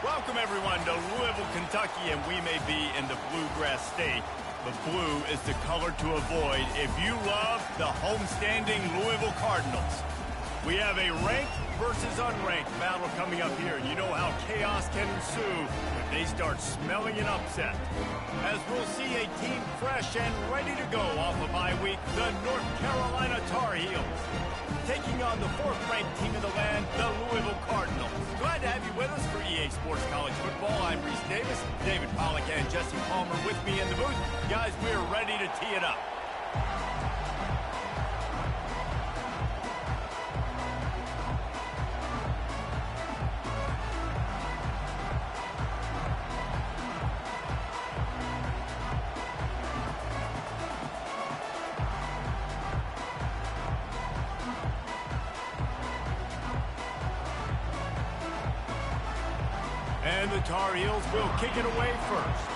Welcome, everyone, to Louisville, Kentucky, and we may be in the Bluegrass State, but blue is the color to avoid if you love the homestanding Louisville Cardinals. We have a ranked versus unranked battle coming up here, and you know how chaos can ensue when they start smelling an upset. As we'll see a team fresh and ready to go off a bye week, the North Carolina Tar Heels, taking on the fourth-ranked team in the land, the Louisville Cardinals. Glad to have you with us for EA Sports College Football. I'm Reese Davis, David Pollack, and Jesse Palmer with me in the booth. Guys, we're ready to tee it up. And the Tar Heels will kick it away first.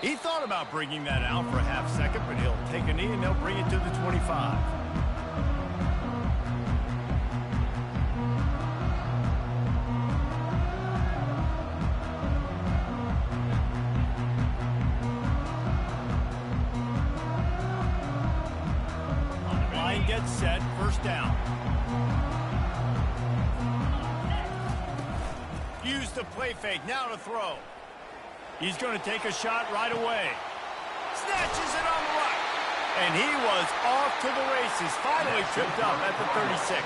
He thought about bringing that out for a half second, but he'll take a knee and they'll bring it to the 25. Gets set, first down. Use the play fake, now to throw. He's going to take a shot right away. Snatches it on the right. And he was off to the races, finally tripped up at the 36.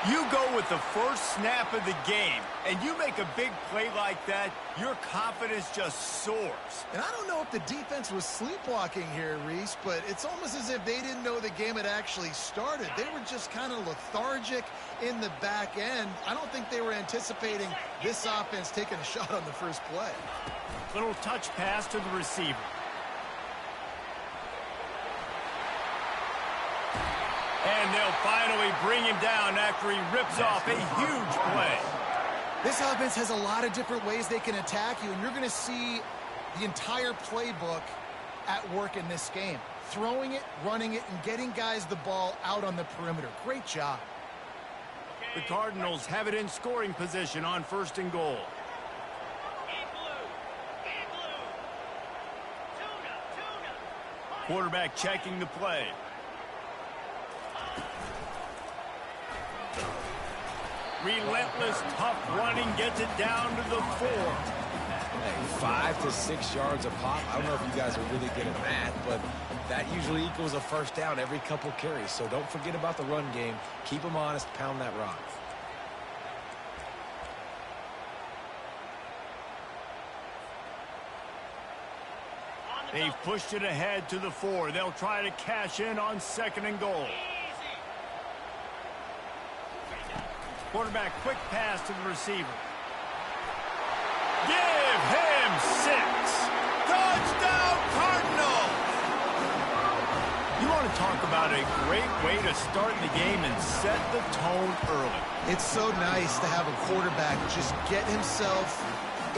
You go with the first snap of the game, and you make a big play like that, your confidence just soars. And I don't know if the defense was sleepwalking here, Reese, but it's almost as if they didn't know the game had actually started. They were just kind of lethargic in the back end. I don't think they were anticipating this offense taking a shot on the first play. Little touch pass to the receiver. And they'll finally bring him down after he rips off a huge play. This offense has a lot of different ways they can attack you, and you're going to see the entire playbook at work in this game. Throwing it, running it, and getting guys the ball out on the perimeter. Great job. The Cardinals have it in scoring position on first and goal. Quarterback checking the play. Relentless, tough running gets it down to the 4. 5 to 6 yards a pop. I don't know if you guys are really good at that, but that usually equals a first down every couple carries. So don't forget about the run game. Keep them honest. Pound that rock. They've pushed it ahead to the 4. They'll try to cash in on second and goal. Quarterback quick pass to the receiver. Give him 6. Touchdown Cardinals! You want to talk about a great way to start the game and set the tone early. It's so nice to have a quarterback just get himself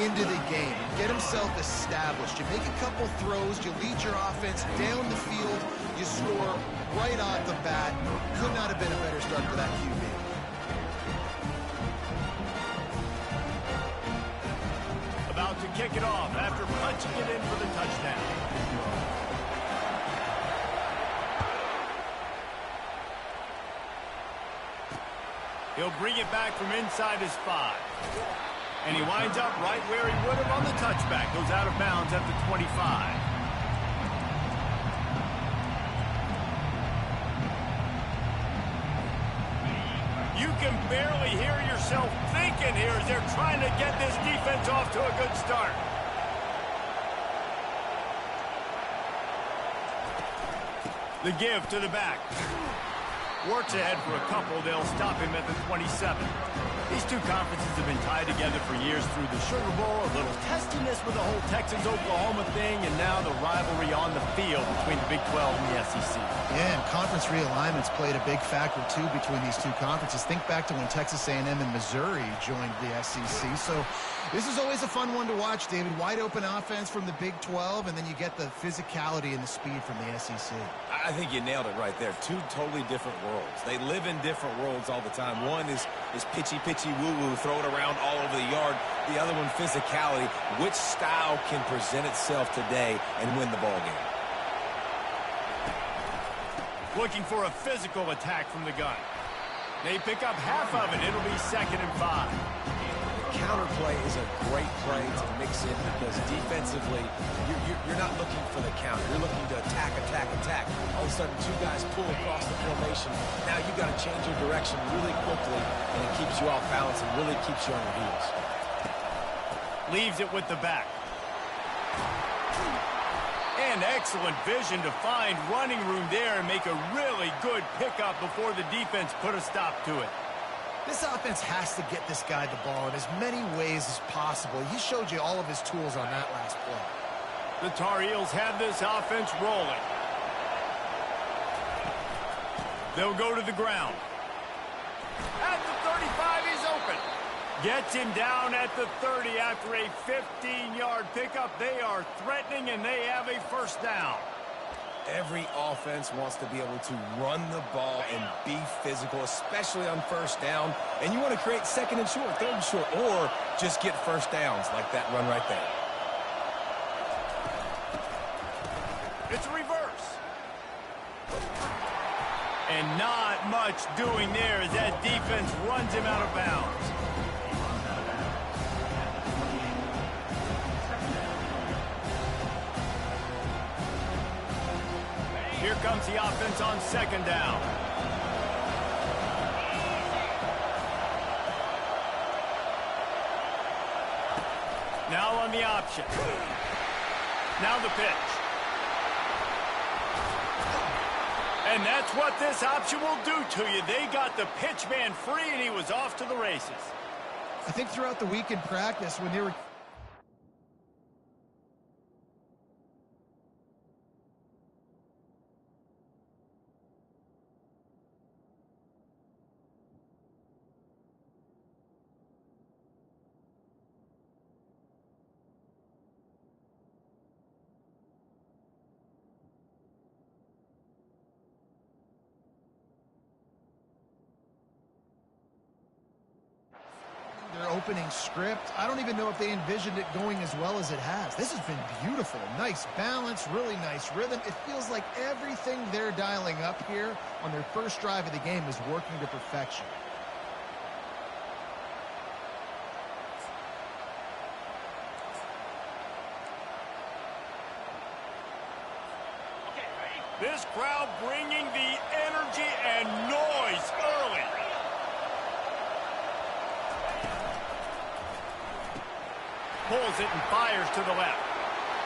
into the game, get himself established. You make a couple throws, you lead your offense down the field, you score right off the bat. Could not have been a better start for that QB. About to kick it off after punching it in for the touchdown. He'll bring it back from inside his 5. And he winds up right where he would have on the touchback. Goes out of bounds at the 25. You can barely hear yourself thinking here as they're trying to get this defense off to a good start. The give to the back. Works ahead for a couple. They'll stop him at the 27. These two conferences have been tied together for years through the Sugar Bowl, a little testiness with the whole Texas-Oklahoma thing, and now the rivalry on the field between the Big 12 and the SEC. Yeah, and conference realignments played a big factor, too, between these two conferences. Think back to when Texas A&M and Missouri joined the SEC. So this is always a fun one to watch, David. Wide open offense from the Big 12, and then you get the physicality and the speed from the SEC. I think you nailed it right there. Two totally different worlds. They live in different worlds all the time. One is pitchy, woo-woo, throw it around all over the yard. The other one, physicality. Which style can present itself today and win the ball game? Looking for a physical attack from the gun. They pick up half of it. It'll be 2nd and 5. Counter play is a great play to mix in because defensively, you're not looking for the counter. You're looking to attack. All of a sudden, two guys pull across the formation. Now you got to change your direction really quickly, and it keeps you off balance and really keeps you on your heels. Leaves it with the back. And excellent vision to find running room there and make a really good pickup before the defense put a stop to it. This offense has to get this guy the ball in as many ways as possible. He showed you all of his tools on that last play. The Tar Heels have this offense rolling. They'll go to the ground. At the 35, he's open. Gets him down at the 30 after a 15-yard pickup. They are threatening, and they have a first down. Every offense wants to be able to run the ball and be physical, especially on first down. And you want to create 2nd and short, 3rd and short, or just get first downs like that run right there. It's a reverse. And not much doing there as that defense runs him out of bounds. Here comes the offense on 2nd down. Now on the option. Now the pitch. And that's what this option will do to you. They got the pitch man free, and he was off to the races. I think throughout the week in practice, when they were... their opening script, I don't even know if they envisioned it going as well as it has. This has been beautiful. Nice balance, really nice rhythm. It feels like everything they're dialing up here on their first drive of the game is working to perfection. This crowd bringing the energy and noise early. Pulls it and fires to the left.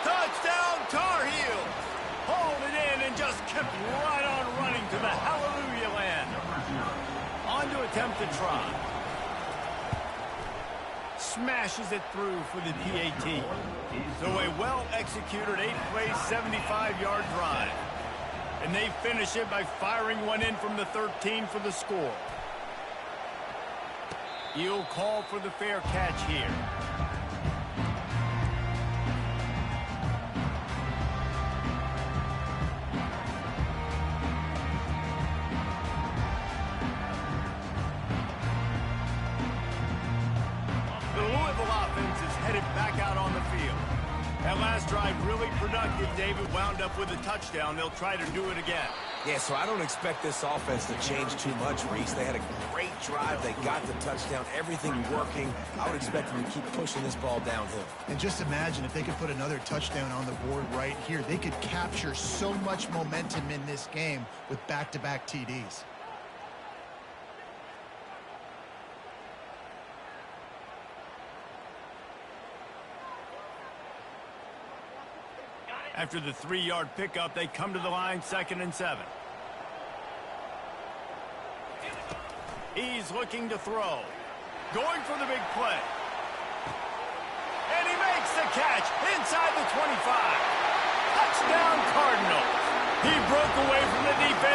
Touchdown, Tar Heels! Hauled it in and just kept right on running to the hallelujah land. On to attempt to try. Smashes it through for the PAT. So a well-executed 8-play, 75-yard drive. And they finish it by firing one in from the 13 for the score. He'll call for the fair catch here. The Louisville offense is headed back out on the field. That last drive really productive. David wound up with a touchdown. They'll try to do it again. Yeah, so I don't expect this offense to change too much, Reese. They had a great drive. They got the touchdown. Everything working. I would expect them to keep pushing this ball downhill. And just imagine if they could put another touchdown on the board right here. They could capture so much momentum in this game with back-to-back TDs. After the 3-yard pickup, they come to the line, 2nd and 7. He's looking to throw. Going for the big play. And he makes the catch inside the 25. Touchdown, Cardinals. He broke away from the defense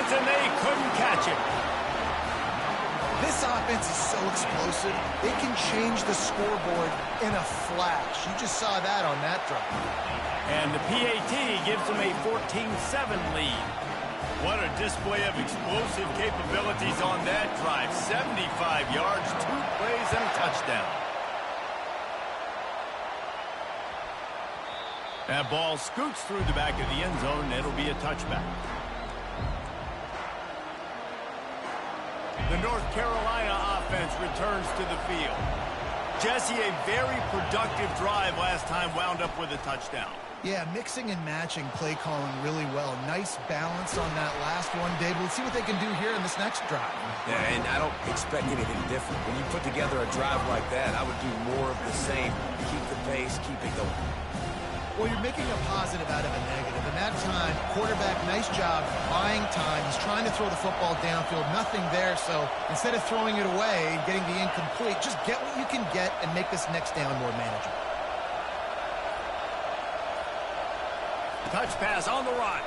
offense is so explosive, they can change the scoreboard in a flash. You just saw that on that drive. And the PAT gives them a 14-7 lead. What a display of explosive capabilities on that drive. 75 yards, 2 plays, and a touchdown. That ball scoots through the back of the end zone. It'll be a touchback. The North Carolina offense returns to the field. Jesse, a very productive drive last time, wound up with a touchdown. Yeah, mixing and matching play calling really well. Nice balance on that last one, David. Let's see what they can do here in this next drive. Yeah, and I don't expect anything different. When you put together a drive like that, I would do more of the same. Keep the pace, keep it going. Well, you're making a positive out of a negative. In that time, quarterback, nice job buying time. He's trying to throw the football downfield. Nothing there, so instead of throwing it away and getting the incomplete, just get what you can get and make this next down more manageable. Touch pass on the run.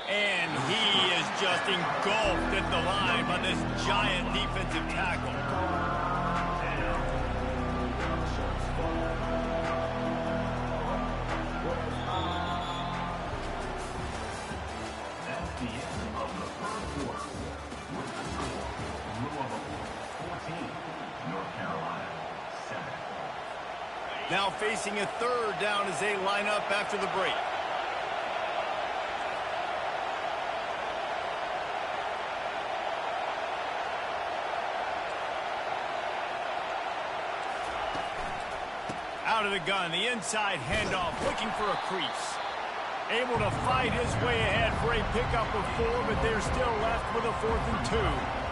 And he is just engulfed at the line by this giant defensive tackle. That's the end of the first quarter. With the score, Louisville 14, North Carolina 7. Now facing a third down as they line up after the break. Out of the gun, the inside handoff, looking for a crease. Able to fight his way ahead for a pickup of 4, but they're still left with a 4th and 2.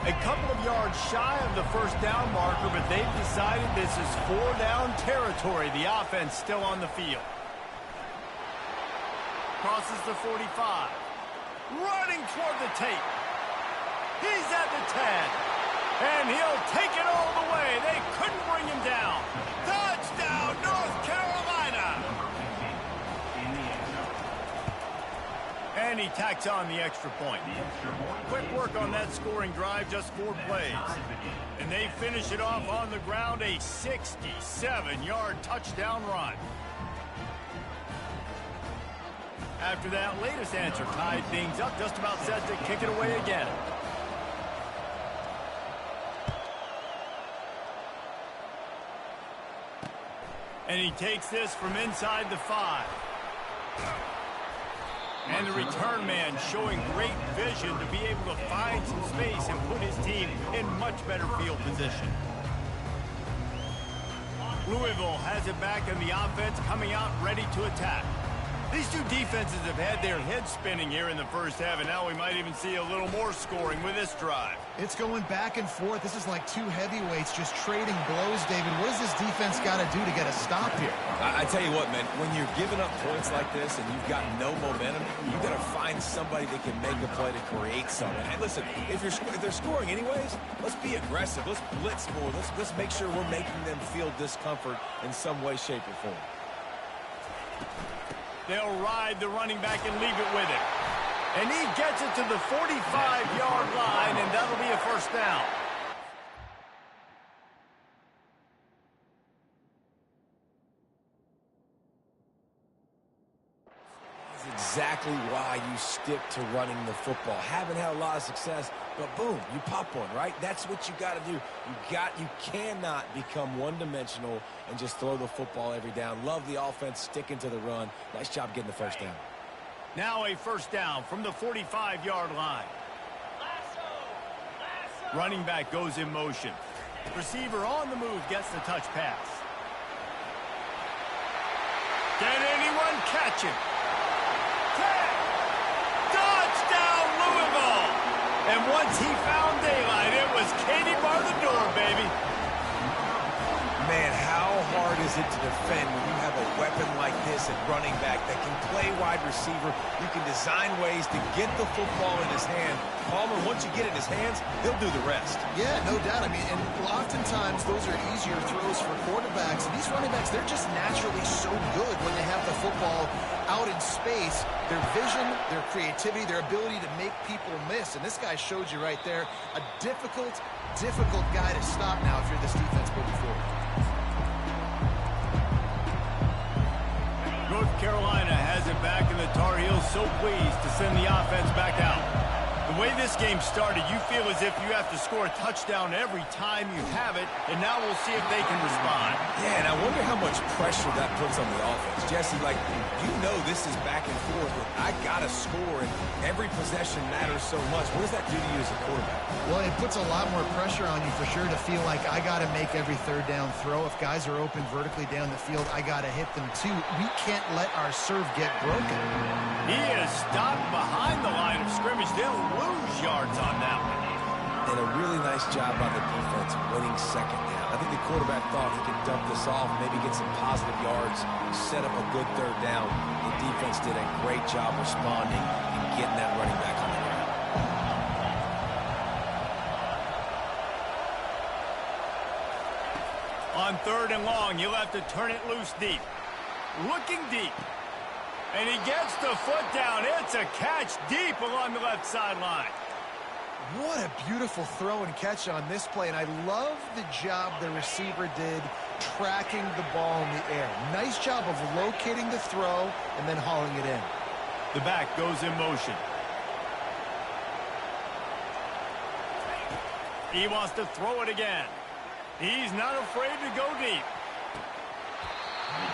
A couple of yards shy of the first down marker, but they've decided this is 4-down territory. The offense still on the field. Crosses the 45. Running toward the tape. He's at the 10. And he'll take it all the way. They couldn't bring him down. Touchdown, North Carolina! And he tacks on the extra point. Quick work on that scoring drive, just 4 plays. And they finish it off on the ground, a 67-yard touchdown run. After that latest answer tied things up, just about set to kick it away again. And he takes this from inside the 5. And the return man showing great vision to be able to find some space and put his team in much better field position. Louisville has it back, and the offense coming out ready to attack. These two defenses have had their heads spinning here in the first half, and now we might even see a little more scoring with this drive. It's going back and forth. This is like two heavyweights just trading blows, David. What does this defense got to do to get a stop here? I tell you what, man, when you're giving up points like this and you've got no momentum, you got to find somebody that can make a play to create something. And listen, if they're scoring anyways, let's be aggressive. Let's blitz more. Let's make sure we're making them feel discomfort in some way, shape, or form. They'll ride the running back and leave it with him. And he gets it to the 45-yard line, and that'll be a first down. That's exactly why you stick to running the football. Haven't had a lot of success, but boom, you pop one, right? That's what you got to do. You cannot become one-dimensional and just throw the football every down. Love the offense sticking to the run. Nice job getting the first down. Now a first down from the 45-yard line. Running back goes in motion. Receiver on the move gets the touch pass. Can anyone catch him? Touchdown, Louisville! And once he found daylight, it was Katie bar the door, baby. Man, how hard is it to defend when you have a weapon like this at running back that can play wide receiver? You can design ways to get the football in his hand. Palmer, once you get it in his hands, he'll do the rest. Yeah, no doubt. I mean, and oftentimes those are easier throws for quarterbacks. And these running backs, they're just naturally so good when they have the football out in space. Their vision, their creativity, their ability to make people miss. And this guy showed you right there, a difficult guy to stop now if you're this defense moving forward. North Carolina has it back, and the Tar Heels so pleased to send the offense back out. The way this game started, you feel as if you have to score a touchdown every time you have it, and now we'll see if they can respond. Yeah, and I wonder how much pressure that puts on the offense. Jesse, like, you know this is back and forth. I got to score, and every possession matters so much. What does that do to you as a quarterback? Well, it puts a lot more pressure on you for sure to feel like I got to make every third down throw. If guys are open vertically down the field, I got to hit them too. We can't let our serve get broken. He is stopped behind the line of scrimmage. They'll lose yards on that one. And a really nice job by the defense winning second down. I think the quarterback thought he could dump this off, maybe get some positive yards, set up a good third down. The defense did a great job responding and getting that running back on the ground. On third and long, you'll have to turn it loose deep. Looking deep. And he gets the foot down. It's a catch deep along the left sideline. What a beautiful throw and catch on this play, and I love the job the receiver did tracking the ball in the air. Nice job of locating the throw and then hauling it in. The back goes in motion. He wants to throw it again. He's not afraid to go deep.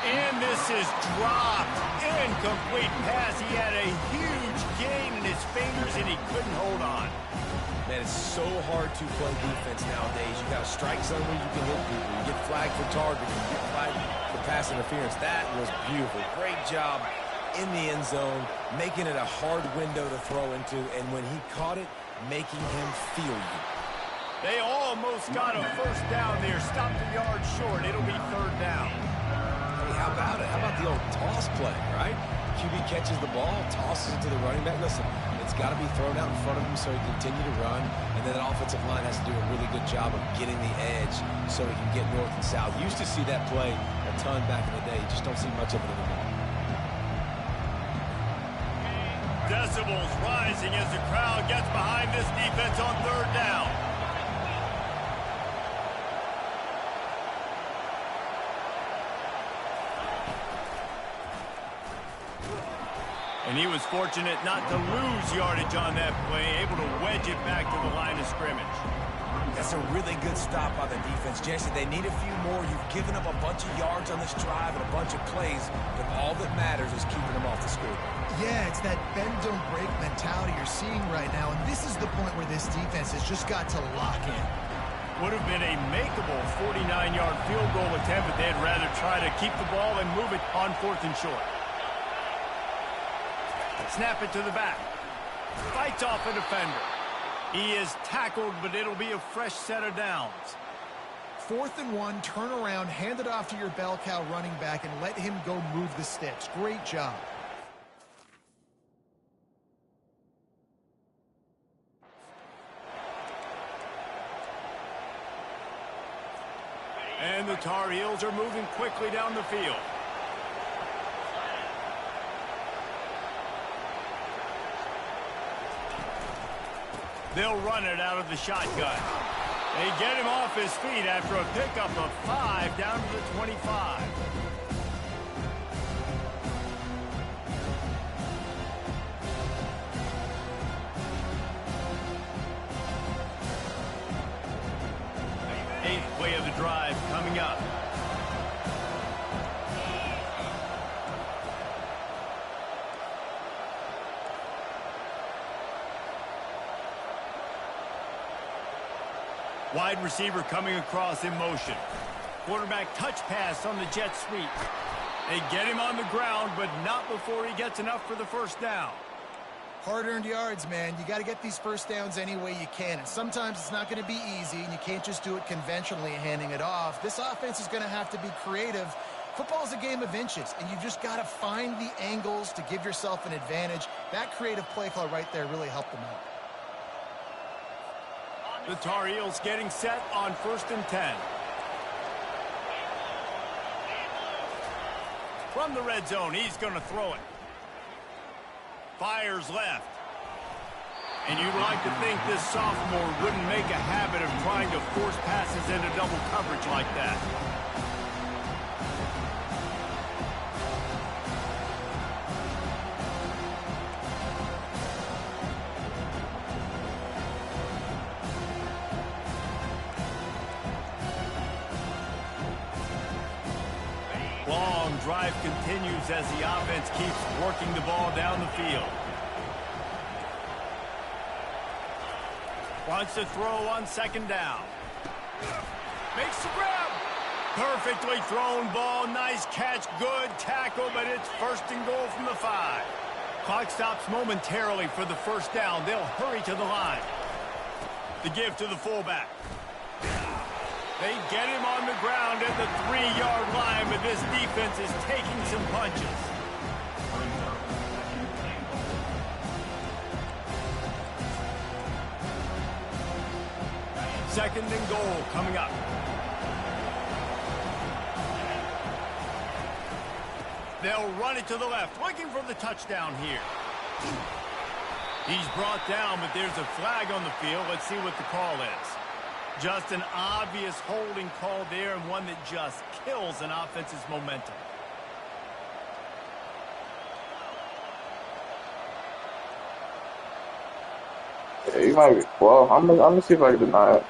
And this is dropped. Incomplete pass. He had a huge gain in his fingers, and he couldn't hold on. Man, it's so hard to play defense nowadays. You got a strike zone where you can hit people. You get flagged for targeting. You get flagged for pass interference. That was beautiful. Great job in the end zone, making it a hard window to throw into, and when he caught it, making him feel you. They almost got a first down there. Stopped a yard short. It'll be third down. Hey, how about it? How about the old toss play, right? QB catches the ball, tosses it to the running back. Listen, it's got to be thrown out in front of him so he can continue to run, and then the offensive line has to do a really good job of getting the edge so he can get north and south. Used to see that play a ton back in the day. You just don't see much of it anymore. Decibels rising as the crowd gets behind this defense on third down. And he was fortunate not to lose yardage on that play, able to wedge it back to the line of scrimmage. That's a really good stop by the defense. Jesse, they need a few more. You've given up a bunch of yards on this drive and a bunch of plays, but all that matters is keeping them off the scoreboard. Yeah, it's that bend, don't break mentality you're seeing right now, and this is the point where this defense has just got to lock in. Would have been a makeable 49-yard field goal attempt, but they'd rather try to keep the ball and move it on fourth and short. Snap it to the back. Fights off a defender. He is tackled, but it'll be a fresh set of downs. 4th and 1, turn around, hand it off to your bell cow running back, and let him go move the sticks. Great job. And the Tar Heels are moving quickly down the field. They'll run it out of the shotgun. They get him off his feet after a pickup of 5 down to the 25. Eighth play of the drive coming up. Wide receiver coming across in motion. Quarterback touch pass on the jet sweep. They get him on the ground, but not before he gets enough for the first down. Hard-earned yards, man. You got to get these first downs any way you can. And sometimes it's not going to be easy, and you can't just do it conventionally handing it off. This offense is going to have to be creative. Football is a game of inches, and you've just got to find the angles to give yourself an advantage. That creative play call right there really helped them out. The Tar Heels getting set on 1st and 10. From the red zone, he's going to throw it. Fires left. And you'd like to think this sophomore wouldn't make a habit of trying to force passes into double coverage like that. Long drive continues as the offense keeps working the ball down the field. Wants to throw on 2nd down. Makes the grab. Perfectly thrown ball. Nice catch. Good tackle, but it's 1st and goal from the 5. Clock stops momentarily for the first down. They'll hurry to the line. The give to the fullback. They get him on the ground at the 3-yard line, but this defense is taking some punches. Second and goal coming up. They'll run it to the left, looking for the touchdown here. He's brought down, but there's a flag on the field. Let's see what the call is. Just an obvious holding call there, and one that just kills an offense's momentum. Yeah, you might be. Well, I'm gonna see if I can deny it.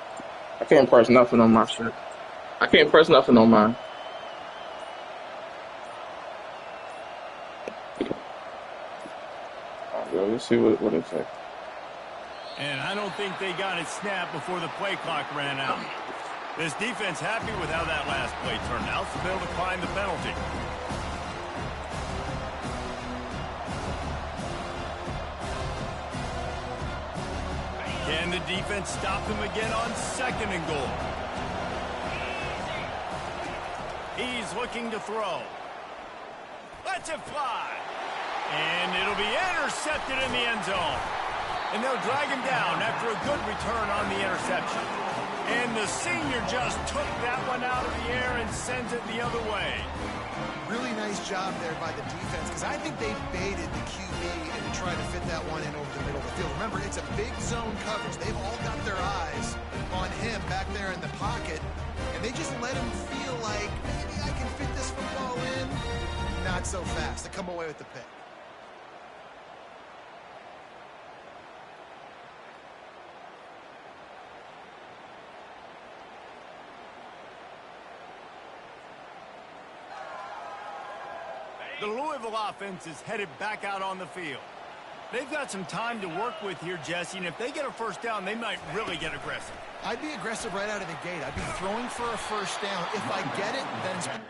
I can't press nothing on my shit. I can't press nothing on mine. Alright, let's see what it says. And I don't think they got it snapped before the play clock ran out. This defense happy with how that last play turned out, so they'll decline the penalty. Can the defense stop them again on 2nd and goal? He's looking to throw. Lets it fly. And it'll be intercepted in the end zone. And they'll drag him down after a good return on the interception. And the senior just took that one out of the air and sends it the other way. Really nice job there by the defense, because I think they baited the QB and tried to fit that one in over the middle of the field. Remember, it's a big zone coverage. They've all got their eyes on him back there in the pocket, and they just let him feel like, maybe I can fit this football in. Not so fast. They come away with the pick. The Louisville offense is headed back out on the field. They've got some time to work with here, Jesse, and if they get a first down, they might really get aggressive. I'd be aggressive right out of the gate. I'd be throwing for a first down. If I get it, then